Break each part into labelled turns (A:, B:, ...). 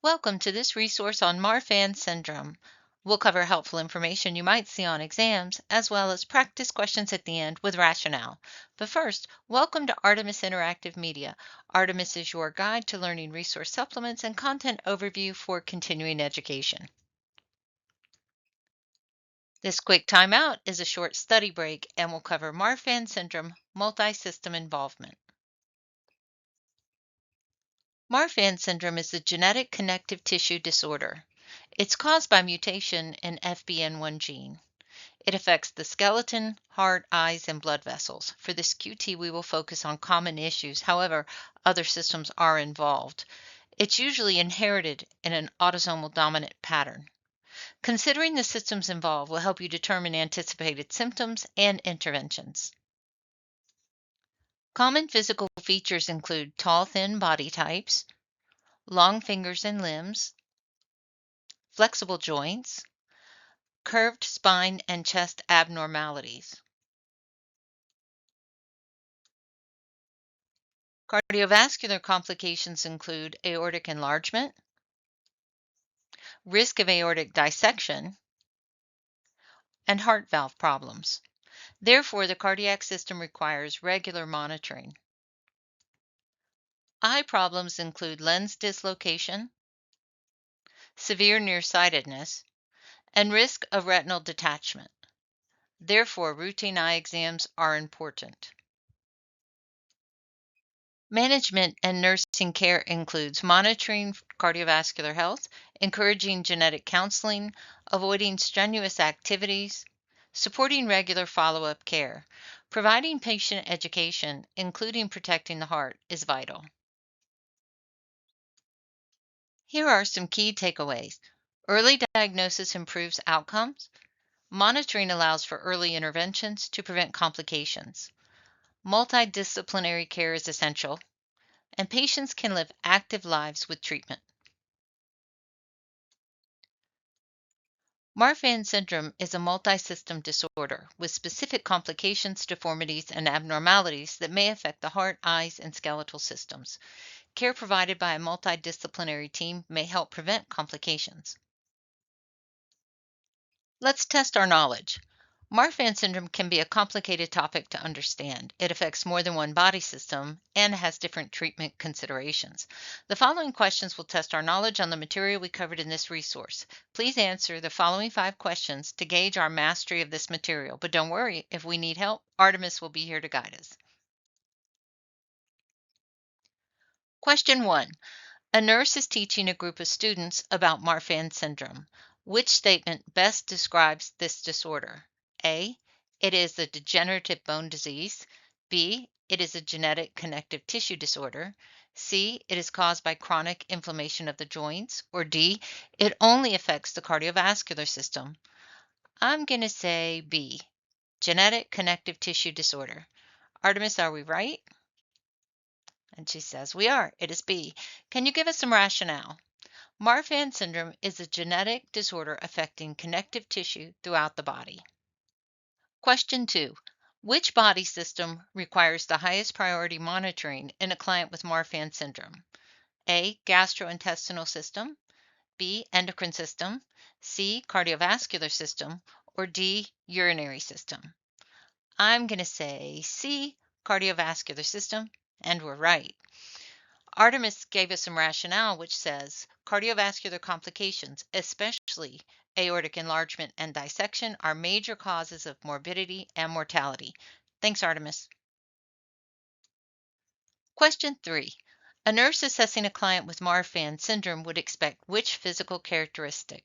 A: Welcome to this resource on Marfan Syndrome. We'll cover helpful information you might see on exams, as well as practice questions at the end with rationale. But first, welcome to Artemis Interactive Media. Artemis is your guide to learning resource supplements and content overview for continuing education. This quick timeout is a short study break and will cover Marfan Syndrome, multisystem involvement. Marfan syndrome is a genetic connective tissue disorder. It's caused by mutation in FBN1 gene. It affects the skeleton, heart, eyes, and blood vessels. For this QT, we will focus on common issues. However, other systems are involved. It's usually inherited in an autosomal dominant pattern. Considering the systems involved will help you determine anticipated symptoms and interventions. Common physical features include tall, thin body types, long fingers and limbs, flexible joints, curved spine and chest abnormalities. Cardiovascular complications include aortic enlargement, risk of aortic dissection, and heart valve problems. Therefore, the cardiac system requires regular monitoring. Eye problems include lens dislocation, severe nearsightedness, and risk of retinal detachment. Therefore, routine eye exams are important. Management and nursing care includes monitoring cardiovascular health, encouraging genetic counseling, avoiding strenuous activities, supporting regular follow-up care. Providing patient education, including protecting the heart, is vital. Here are some key takeaways. Early diagnosis improves outcomes. Monitoring allows for early interventions to prevent complications. Multidisciplinary care is essential, and patients can live active lives with treatment. Marfan syndrome is a multisystem disorder with specific complications, deformities, and abnormalities that may affect the heart, eyes, and skeletal systems. Care provided by a multidisciplinary team may help prevent complications. Let's test our knowledge. Marfan syndrome can be a complicated topic to understand. It affects more than one body system and has different treatment considerations. The following questions will test our knowledge on the material we covered in this resource. Please answer the following 5 questions to gauge our mastery of this material. But don't worry, if we need help, Artemis will be here to guide us. Question 1. A nurse is teaching a group of students about Marfan syndrome. Which statement best describes this disorder? A. It is a degenerative bone disease. B. It is a genetic connective tissue disorder. C. It is caused by chronic inflammation of the joints. Or D. It only affects the cardiovascular system. I'm going to say B. Genetic connective tissue disorder. Artemis, are we right? And she says we are. It is B. Can you give us some rationale? Marfan syndrome is a genetic disorder affecting connective tissue throughout the body. Question 2. Which body system requires the highest priority monitoring in a client with Marfan syndrome? A. Gastrointestinal system. B. Endocrine system. C. Cardiovascular system. Or D. Urinary system. I'm going to say C. Cardiovascular system. And we're right. Artemis gave us some rationale which says cardiovascular complications, especially aortic enlargement and dissection, are major causes of morbidity and mortality. Thanks, Artemis. Question 3. A nurse assessing a client with Marfan syndrome would expect which physical characteristic?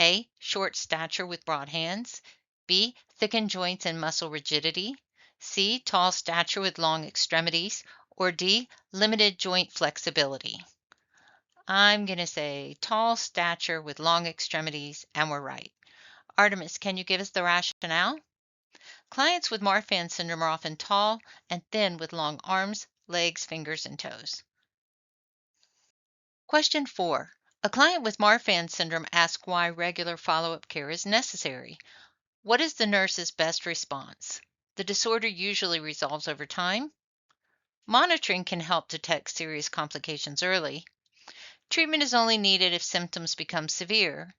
A: A. Short stature with broad hands. B. Thickened joints and muscle rigidity. C. Tall stature with long extremities. Or D. Limited joint flexibility. I'm going to say tall stature with long extremities, and we're right. Artemis, can you give us the rationale? Clients with Marfan syndrome are often tall and thin with long arms, legs, fingers, and toes. Question 4. A client with Marfan syndrome asks why regular follow-up care is necessary. What is the nurse's best response? The disorder usually resolves over time. Monitoring can help detect serious complications early. Treatment is only needed if symptoms become severe,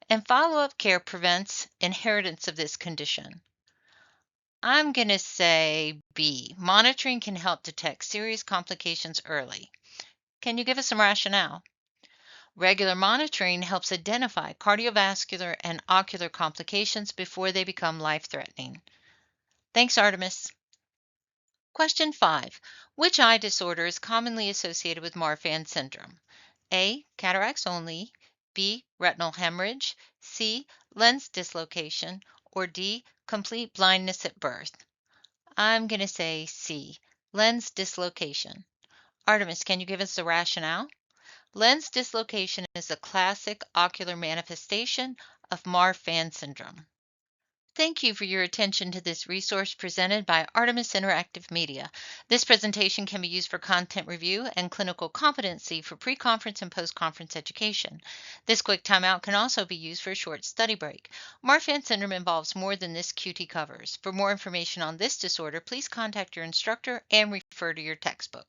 A: and follow-up care prevents inheritance of this condition. I'm going to say B. Monitoring can help detect serious complications early. Can you give us some rationale? Regular monitoring helps identify cardiovascular and ocular complications before they become life-threatening. Thanks, Artemis. Question 5. Which eye disorder is commonly associated with Marfan syndrome? A. Cataracts only. B. Retinal hemorrhage. C. Lens dislocation. Or D. Complete blindness at birth. I'm going to say C. Lens dislocation. Artemis, can you give us the rationale? Lens dislocation is a classic ocular manifestation of Marfan syndrome. Thank you for your attention to this resource presented by Artemis Interactive Media. This presentation can be used for content review and clinical competency for pre-conference and post-conference education. This quick timeout can also be used for a short study break. Marfan syndrome involves more than this QT covers. For more information on this disorder, please contact your instructor and refer to your textbook.